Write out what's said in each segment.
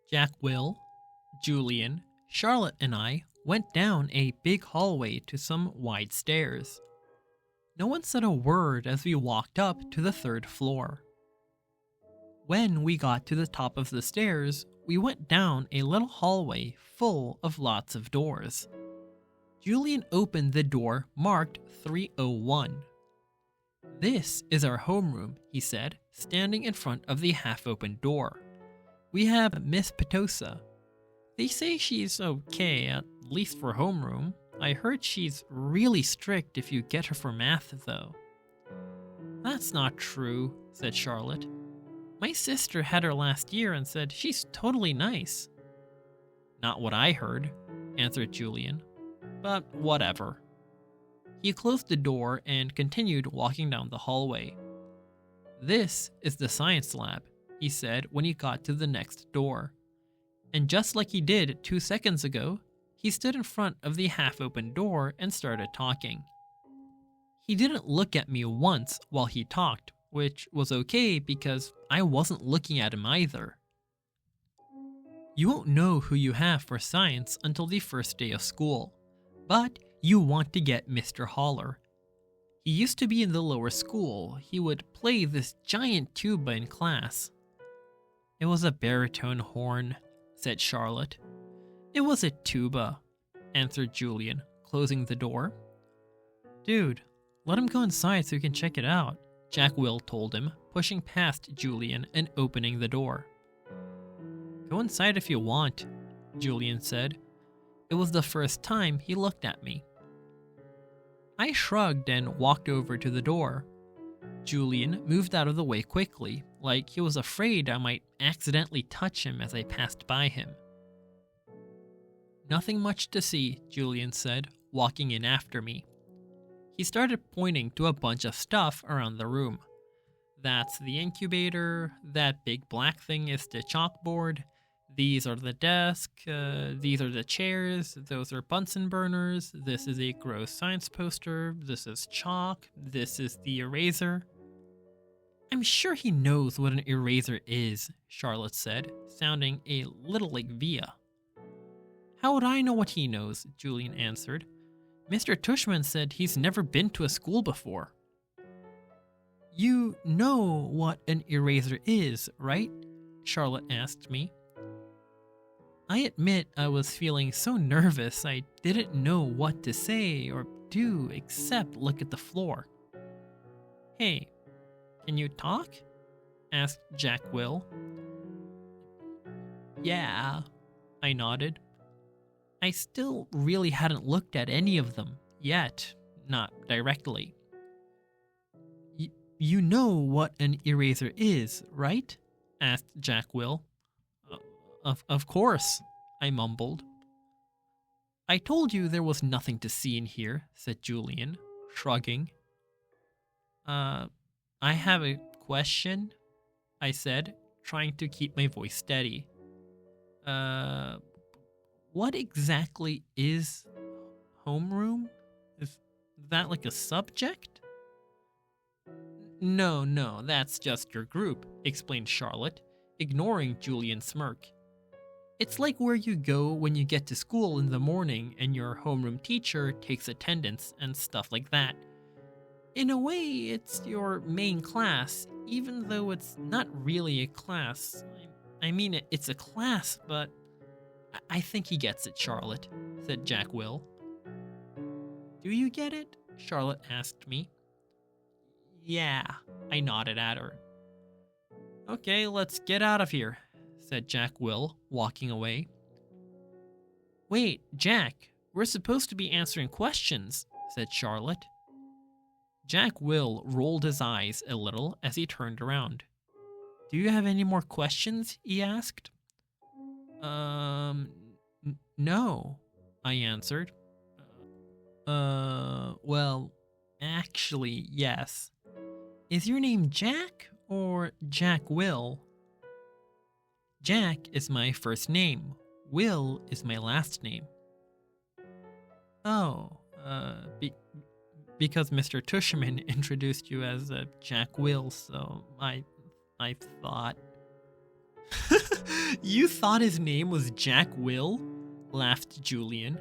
Jack, Will, Julian, Charlotte, and I went down a big hallway to some wide stairs. No one said a word as we walked up to the third floor. When we got to the top of the stairs, we went down a little hallway full of lots of doors. Julian opened the door marked 301. "This is our homeroom," he said, standing in front of the half-open door. "We have Miss Petosa. They say she's okay, at least for homeroom. I heard she's really strict if you get her for math, though." "That's not true," said Charlotte. "My sister had her last year and said she's totally nice." "Not what I heard," answered Julian. "But whatever." He closed the door and continued walking down the hallway. "This is the science lab," he said when he got to the next door. And just like he did 2 seconds ago, he stood in front of the half-open door and started talking. He didn't look at me once while he talked, which was okay because I wasn't looking at him either. "You won't know who you have for science until the first day of school, but you want to get Mr. Holler. He used to be in the lower school. He would play this giant tuba in class." "It was a baritone horn," said Charlotte. "It was a tuba," answered Julian, closing the door. "Dude, let him go inside so we can check it out," Jack Will told him, pushing past Julian and opening the door. "Go inside if you want," Julian said. It was the first time he looked at me. I shrugged and walked over to the door. Julian moved out of the way quickly, like he was afraid I might accidentally touch him as I passed by him. "Nothing much to see," Julian said, walking in after me. He started pointing to a bunch of stuff around the room. "That's the incubator, that big black thing is the chalkboard, these are the desk, these are the chairs, those are Bunsen burners, this is a gross science poster, this is chalk, this is the eraser." "I'm sure he knows what an eraser is," Charlotte said, sounding a little like Via. "How would I know what he knows?" Julian answered. "Mr. Tushman said he's never been to a school before." "You know what an eraser is, right?" Charlotte asked me. I admit I was feeling so nervous I didn't know what to say or do except look at the floor. "Hey, can you talk?" asked Jack Will. "Yeah," I nodded. I still really hadn't looked at any of them yet, not directly. You know what an eraser is, right?" asked Jack Will. Of course," I mumbled. "I told you there was nothing to see in here," said Julian, shrugging. I have a question," I said, trying to keep my voice steady. What exactly is homeroom? Is that like a subject?" No, that's just your group," explained Charlotte, ignoring Julian's smirk. "It's like where you go when you get to school in the morning and your homeroom teacher takes attendance and stuff like that. In a way, it's your main class, even though it's not really a class. I mean, it's a class, but I think he gets it, Charlotte," said Jack Will. "Do you get it?" Charlotte asked me. "Yeah," I nodded at her. "Okay, let's get out of here," said Jack Will, walking away. "Wait, Jack, we're supposed to be answering questions," said Charlotte. Jack Will rolled his eyes a little as he turned around. "Do you have any more questions?" he asked. No," I answered. Well, actually, yes. Is your name Jack or Jack Will?" "Jack is my first name. Will is my last name." "Oh, because Mr. Tushman introduced you as Jack Will, so I thought." You thought his name was Jack Will? Laughed Julian.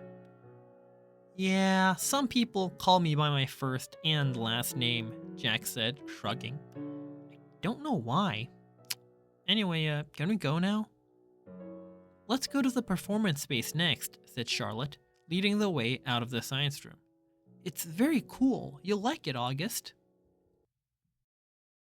Yeah, some people call me by my first and last name, Jack said, shrugging. I don't know why. Anyway, can we go now? Let's go to the performance space next, said Charlotte, leading the way out of the science room. It's very cool. You'll like it, August.